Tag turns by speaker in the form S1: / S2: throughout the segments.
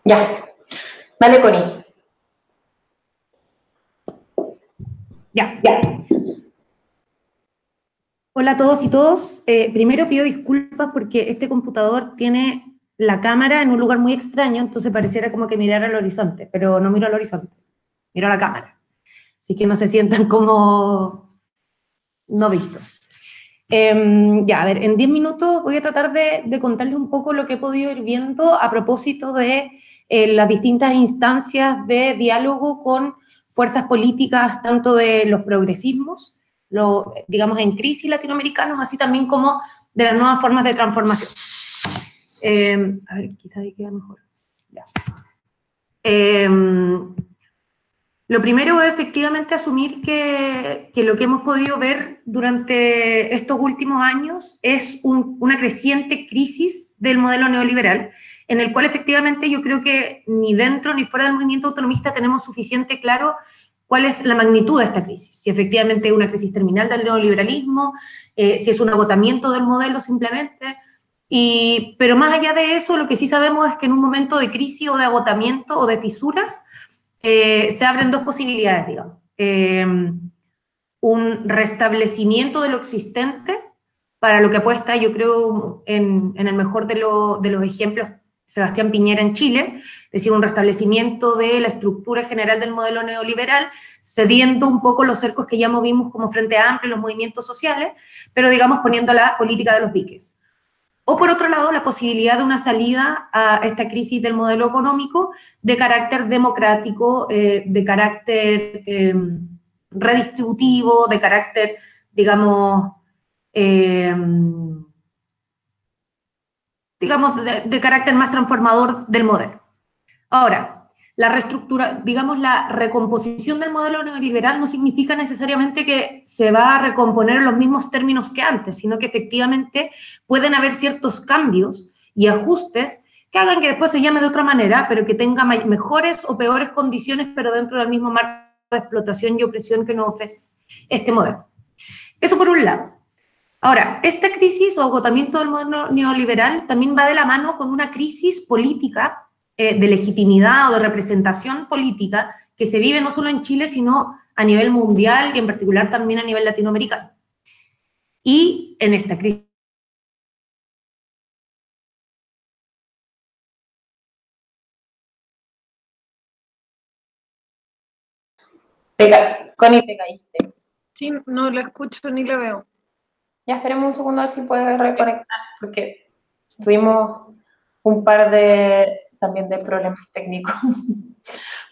S1: Ya, vale, Connie.
S2: Ya. Hola a todos y todas. Primero pido disculpas porque este computador tiene la cámara en un lugar muy extraño, entonces pareciera como que mirara al horizonte, pero no miro al horizonte, miro a la cámara. Así que no se sientan como no vistos. Ya, a ver, en 10 minutos voy a tratar de contarles un poco lo que he podido ir viendo a propósito de las distintas instancias de diálogo con fuerzas políticas, tanto de los progresismos, digamos en crisis latinoamericanos, así también como de las nuevas formas de transformación. A ver, quizás ahí queda mejor. Ya. Lo primero es efectivamente asumir que lo que hemos podido ver durante estos últimos años es una creciente crisis del modelo neoliberal, en el cual efectivamente yo creo que ni dentro ni fuera del movimiento autonomista tenemos suficiente claro cuál es la magnitud de esta crisis, si efectivamente es una crisis terminal del neoliberalismo, si es un agotamiento del modelo simplemente, pero más allá de eso, lo que sí sabemos es que en un momento de crisis o de agotamiento o de fisuras, se abren dos posibilidades, digamos. Un restablecimiento de lo existente, para lo que apuesta, yo creo, en el mejor de los ejemplos, Sebastián Piñera en Chile, es decir, un restablecimiento de la estructura general del modelo neoliberal, cediendo un poco los cercos que ya movimos como Frente Amplio, los movimientos sociales, pero digamos poniendo la política de los diques. O por otro lado, la posibilidad de una salida a esta crisis del modelo económico de carácter democrático, de carácter redistributivo, de carácter, digamos, eh, de carácter más transformador del modelo. Ahora, la recomposición del modelo neoliberal no significa necesariamente que se va a recomponer en los mismos términos que antes, sino que efectivamente pueden haber ciertos cambios y ajustes que hagan que después se llame de otra manera, pero que tenga mejores o peores condiciones, pero dentro del mismo marco de explotación y opresión que nos ofrece este modelo. Eso por un lado. Ahora, esta crisis o agotamiento del modelo neoliberal también va de la mano con una crisis política de legitimidad o de representación política que se vive no solo en Chile, sino a nivel mundial y en particular también a nivel latinoamericano. Y en esta crisis...
S1: Connie, te caíste.
S3: Sí, no la escucho ni la veo.
S1: Ya esperemos un segundo a ver si puede reconectar, porque tuvimos un par también de problemas técnicos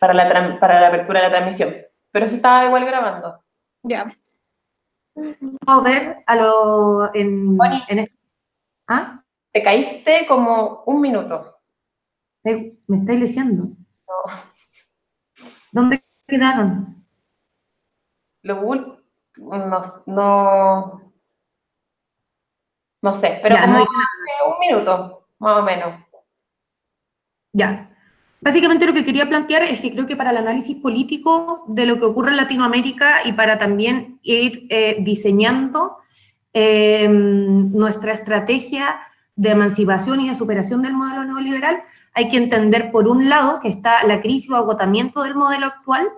S1: para la apertura de la transmisión. Pero sí estaba igual grabando.
S3: Ya.
S2: Puedo ver en este... ¿Ah?
S1: Te caíste como un minuto.
S2: Me estáis leseando.
S1: No.
S2: ¿Dónde quedaron?
S1: No sé, pero
S2: Ya,
S1: como
S2: no
S1: un minuto, más o menos.
S2: Ya. Básicamente lo que quería plantear es que creo que para el análisis político de lo que ocurre en Latinoamérica y para también ir diseñando nuestra estrategia de emancipación y de superación del modelo neoliberal, hay que entender por un lado que está la crisis o agotamiento del modelo actual,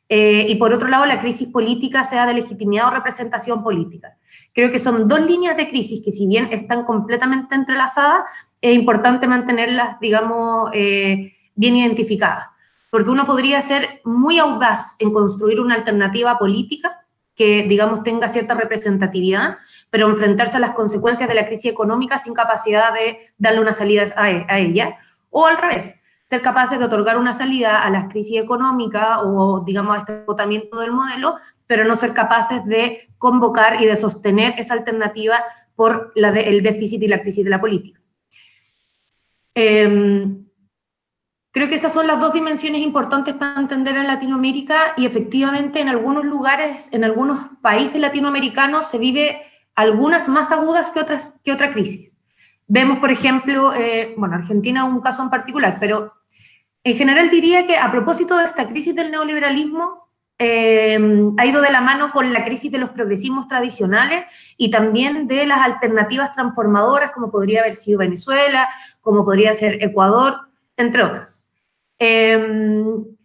S2: y por otro lado la crisis política, sea de legitimidad o representación política. Creo que son dos líneas de crisis que si bien están completamente entrelazadas, es importante mantenerlas, digamos, bien identificadas, porque uno podría ser muy audaz en construir una alternativa política que, digamos, tenga cierta representatividad, pero enfrentarse a las consecuencias de la crisis económica sin capacidad de darle una salida a ella, o al revés, ser capaces de otorgar una salida a las crisis económicas o, digamos, a este agotamiento del modelo, pero no ser capaces de convocar y de sostener esa alternativa por el déficit y la crisis de la política. Creo que esas son las dos dimensiones importantes para entender en Latinoamérica y efectivamente en algunos lugares, en algunos países latinoamericanos se vive algunas más agudas que otra crisis. Vemos, por ejemplo, bueno, Argentina es un caso en particular, pero en general diría que a propósito de esta crisis del neoliberalismo, ha ido de la mano con la crisis de los progresismos tradicionales y también de las alternativas transformadoras, como podría haber sido Venezuela, como podría ser Ecuador, entre otras.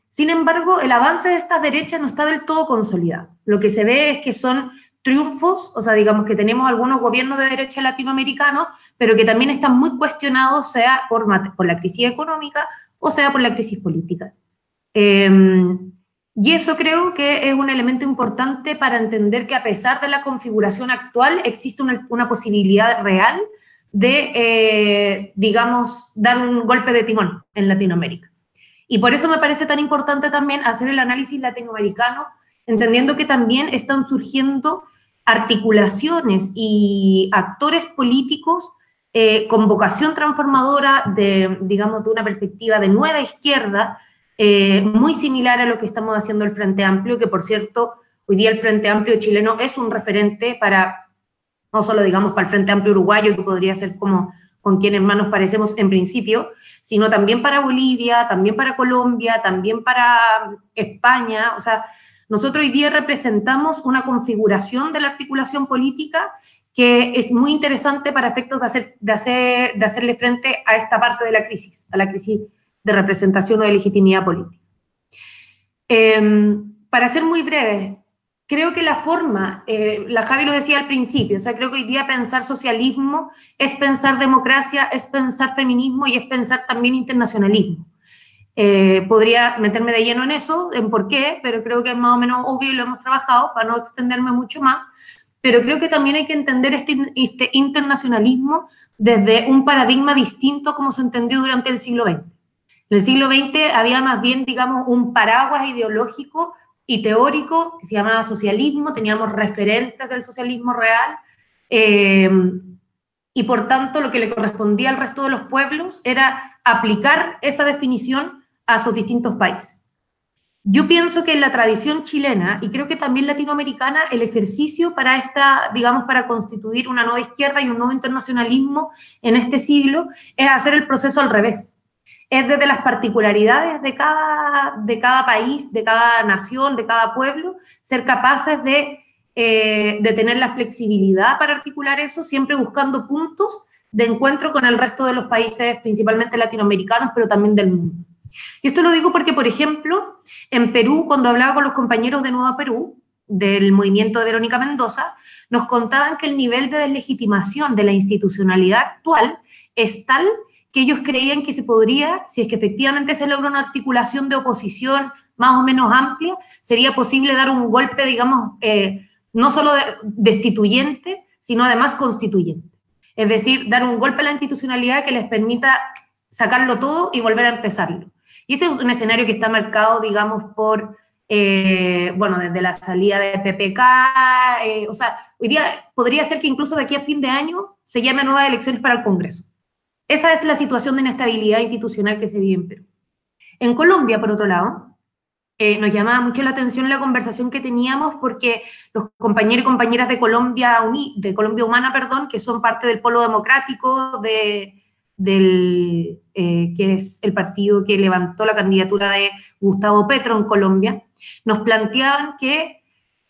S2: Sin embargo, el avance de estas derechas no está del todo consolidado. Lo que se ve es que son triunfos, o sea, digamos que tenemos algunos gobiernos de derecha latinoamericanos, pero que también están muy cuestionados, sea por la crisis económica o sea por la crisis política. Y eso creo que es un elemento importante para entender que a pesar de la configuración actual, existe una posibilidad real de, digamos, dar un golpe de timón en Latinoamérica. Y por eso me parece tan importante también hacer el análisis latinoamericano, entendiendo que también están surgiendo articulaciones y actores políticos con vocación transformadora, digamos, de una perspectiva de nueva izquierda, muy similar a lo que estamos haciendo el Frente Amplio, que por cierto, hoy día el Frente Amplio chileno es un referente para, no solo digamos para el Frente Amplio uruguayo, que podría ser como con quienes más nos parecemos en principio, sino también para Bolivia, también para Colombia, también para España. O sea, nosotros hoy día representamos una configuración de la articulación política que es muy interesante para efectos de hacerle frente a esta parte de la crisis, a la crisis de representación o de legitimidad política. Para ser muy breve, creo que la forma, la Javi lo decía al principio, o sea, creo que hoy día pensar socialismo es pensar democracia, es pensar feminismo y es pensar también internacionalismo. Podría meterme de lleno en eso, en por qué, pero creo que es más o menos obvio y lo hemos trabajado para no extenderme mucho más, pero creo que también hay que entender este internacionalismo desde un paradigma distinto como se entendió durante el siglo XX. En el siglo XX había más bien, digamos, un paraguas ideológico y teórico que se llamaba socialismo, teníamos referentes del socialismo real, y por tanto lo que le correspondía al resto de los pueblos era aplicar esa definición a sus distintos países. Yo pienso que en la tradición chilena, y creo que también latinoamericana, el ejercicio para digamos, para constituir una nueva izquierda y un nuevo internacionalismo en este siglo es hacer el proceso al revés. Es desde las particularidades de cada país, de cada nación, de cada pueblo, ser capaces de tener la flexibilidad para articular eso, siempre buscando puntos de encuentro con el resto de los países, principalmente latinoamericanos, pero también del mundo. Y esto lo digo porque, por ejemplo, en Perú, cuando hablaba con los compañeros de Nueva Perú, del movimiento de Verónica Mendoza, nos contaban que el nivel de deslegitimación de la institucionalidad actual es tal que ellos creían que se podría, si es que efectivamente se logra una articulación de oposición más o menos amplia, sería posible dar un golpe, digamos, no solo destituyente, sino además constituyente. Es decir, dar un golpe a la institucionalidad que les permita sacarlo todo y volver a empezarlo. Y ese es un escenario que está marcado, digamos, por, bueno, desde la salida de PPK, o sea, hoy día podría ser que incluso de aquí a fin de año se llame a nuevas elecciones para el Congreso. Esa es la situación de inestabilidad institucional que se vive en Perú. En Colombia, por otro lado, nos llamaba mucho la atención la conversación que teníamos porque los compañeros y compañeras de Colombia Humana, perdón, que son parte del Polo Democrático, que es el partido que levantó la candidatura de Gustavo Petro en Colombia, nos planteaban que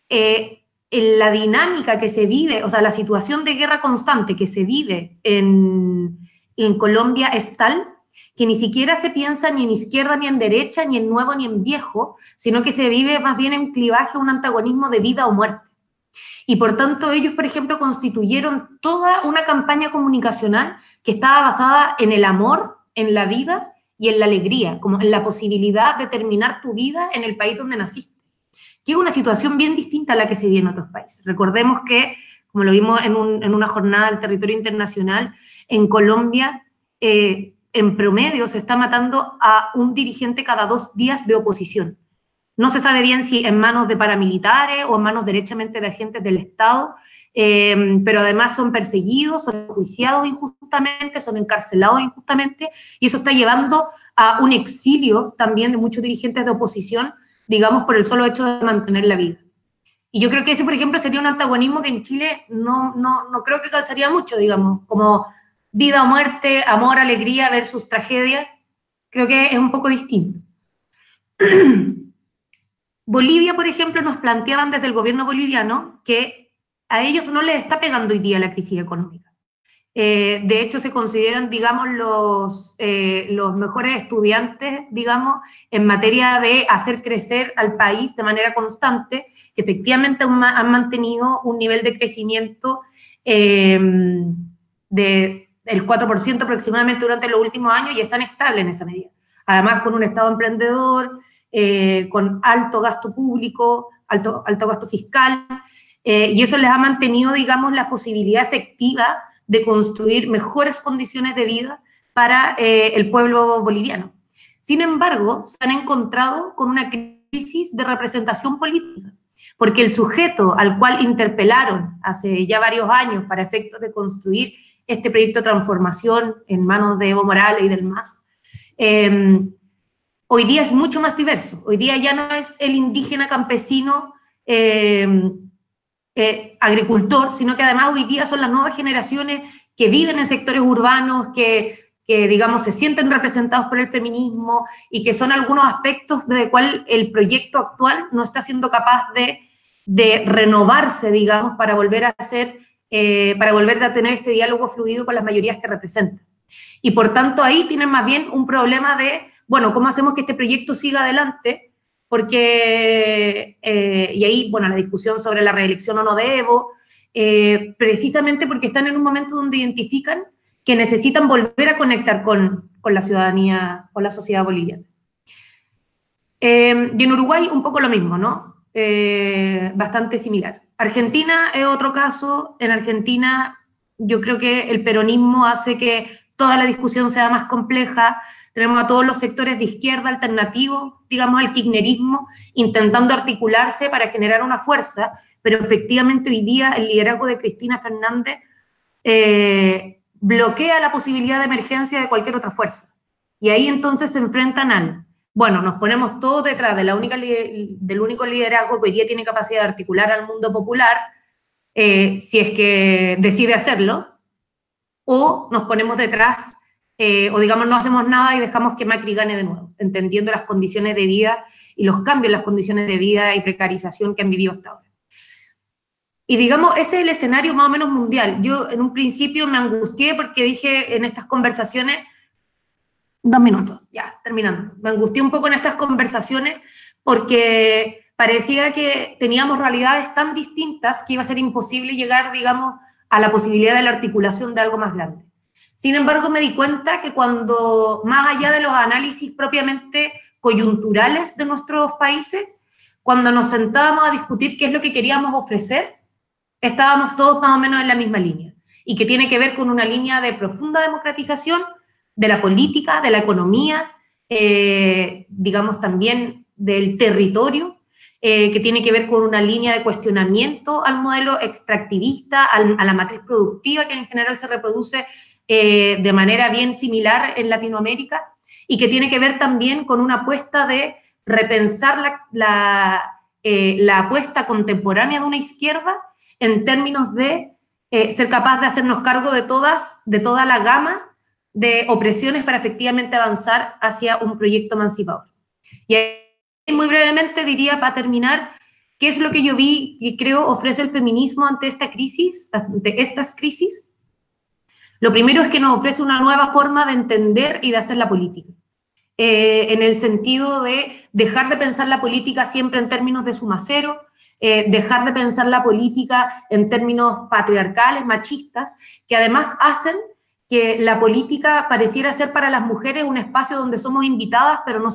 S2: en la dinámica que se vive, o sea, la situación de guerra constante que se vive en Colombia es tal que ni siquiera se piensa ni en izquierda ni en derecha, ni en nuevo ni en viejo, sino que se vive más bien en clivaje, un antagonismo de vida o muerte. Y por tanto ellos, por ejemplo, constituyeron toda una campaña comunicacional que estaba basada en el amor, en la vida y en la alegría, como en la posibilidad de terminar tu vida en el país donde naciste, que es una situación bien distinta a la que se vive en otros países. Recordemos que, como lo vimos en una jornada del territorio internacional, en Colombia, en promedio se está matando a un dirigente cada 2 días de oposición. No se sabe bien si en manos de paramilitares o en manos derechamente de agentes del Estado, pero además son perseguidos, son enjuiciados injustamente, son encarcelados injustamente, y eso está llevando a un exilio también de muchos dirigentes de oposición, digamos, por el solo hecho de mantener la vida. Y yo creo que ese, por ejemplo, sería un antagonismo que en Chile no creo que calzaría mucho, digamos, como vida o muerte, amor, alegría versus tragedia. Creo que es un poco distinto. Bolivia, por ejemplo, nos planteaban desde el gobierno boliviano que a ellos no les está pegando hoy día la crisis económica. De hecho, se consideran, digamos, los mejores estudiantes, digamos, en materia de hacer crecer al país de manera constante, que efectivamente han mantenido un nivel de crecimiento del 4% aproximadamente durante los últimos años y están estables en esa medida. Además, con un Estado emprendedor, con alto gasto público, alto gasto fiscal, y eso les ha mantenido, digamos, la posibilidad efectiva de construir mejores condiciones de vida para el pueblo boliviano. Sin embargo, se han encontrado con una crisis de representación política, porque el sujeto al cual interpelaron hace ya varios años para efectos de construir este proyecto de transformación en manos de Evo Morales y del MAS, hoy día es mucho más diverso. Hoy día ya no es el indígena campesino agricultor, sino que además hoy día son las nuevas generaciones que viven en sectores urbanos, que digamos, se sienten representados por el feminismo y que son algunos aspectos de cual el proyecto actual no está siendo capaz de renovarse, digamos, para volver a tener este diálogo fluido con las mayorías que representan. Y por tanto ahí tienen más bien un problema de, bueno, ¿cómo hacemos que este proyecto siga adelante? Porque, y ahí, bueno, la discusión sobre la reelección o no de Evo, precisamente porque están en un momento donde identifican que necesitan volver a conectar con la ciudadanía, con la sociedad boliviana. Y en Uruguay un poco lo mismo, ¿no? Bastante similar. Argentina es otro caso. En Argentina yo creo que el peronismo hace que toda la discusión sea más compleja. Tenemos a todos los sectores de izquierda alternativos, digamos al kirchnerismo, intentando articularse para generar una fuerza, pero efectivamente hoy día el liderazgo de Cristina Fernández bloquea la posibilidad de emergencia de cualquier otra fuerza. Y ahí entonces se enfrentan al, bueno, nos ponemos todos detrás del único liderazgo que hoy día tiene capacidad de articular al mundo popular, si es que decide hacerlo, o nos ponemos detrás, o digamos no hacemos nada y dejamos que Macri gane de nuevo, entendiendo las condiciones de vida y los cambios en las condiciones de vida y precarización que han vivido hasta ahora. Y digamos, ese es el escenario más o menos mundial. Yo en un principio me angustié porque dije en estas conversaciones, 2 minutos, ya, terminando. Me angustié un poco en estas conversaciones porque parecía que teníamos realidades tan distintas que iba a ser imposible llegar, digamos, a la posibilidad de la articulación de algo más grande. Sin embargo, me di cuenta que cuando, más allá de los análisis propiamente coyunturales de nuestros países, cuando nos sentábamos a discutir qué es lo que queríamos ofrecer, estábamos todos más o menos en la misma línea, y que tiene que ver con una línea de profunda democratización de la política, de la economía, digamos también del territorio, que tiene que ver con una línea de cuestionamiento al modelo extractivista, a la matriz productiva que en general se reproduce de manera bien similar en Latinoamérica, y que tiene que ver también con una apuesta de repensar la apuesta contemporánea de una izquierda en términos de ser capaz de hacernos cargo de toda la gama de opresiones para efectivamente avanzar hacia un proyecto emancipador. Y muy brevemente diría, para terminar, qué es lo que yo vi y creo ofrece el feminismo ante estas crisis. Lo primero es que nos ofrece una nueva forma de entender y de hacer la política. En el sentido de dejar de pensar la política siempre en términos de suma cero, dejar de pensar la política en términos patriarcales, machistas, que además hacen que la política pareciera ser para las mujeres un espacio donde somos invitadas, pero no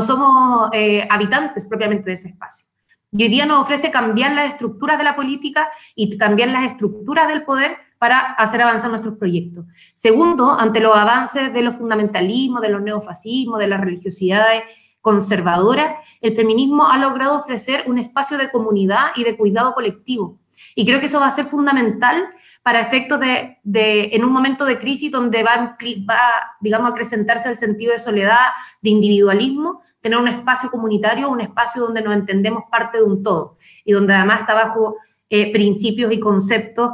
S2: somos habitantes propiamente de ese espacio. Y hoy día nos ofrece cambiar las estructuras de la política y cambiar las estructuras del poder para hacer avanzar nuestros proyectos. Segundo, ante los avances de los fundamentalismos, de los neofascismos, de las religiosidades conservadoras, el feminismo ha logrado ofrecer un espacio de comunidad y de cuidado colectivo. Y creo que eso va a ser fundamental para efectos en un momento de crisis donde va digamos, a acrecentarse el sentido de soledad, de individualismo, tener un espacio comunitario, un espacio donde nos entendemos parte de un todo y donde además está bajo principios y conceptos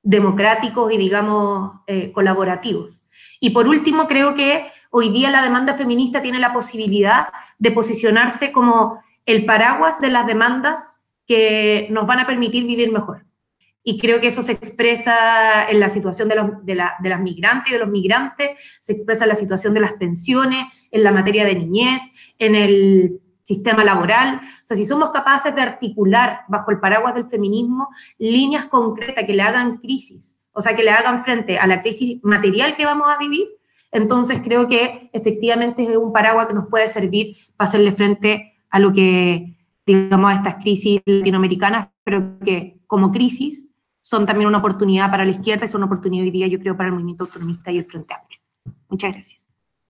S2: democráticos y, digamos, colaborativos. Y por último, creo que hoy día la demanda feminista tiene la posibilidad de posicionarse como el paraguas de las demandas que nos van a permitir vivir mejor. y creo que eso se expresa en la situación de las migrantes y de los migrantes, se expresa en la situación de las pensiones, en la materia de niñez, en el sistema laboral. O sea, si somos capaces de articular bajo el paraguas del feminismo líneas concretas que le hagan crisis, o sea, que le hagan frente a la crisis material que vamos a vivir, entonces creo que efectivamente es un paraguas que nos puede servir para hacerle frente a lo que, digamos, a estas crisis latinoamericanas, pero que como crisis son también una oportunidad para la izquierda y son una oportunidad hoy día, yo creo, para el movimiento autonomista y el Frente Amplio. Muchas gracias.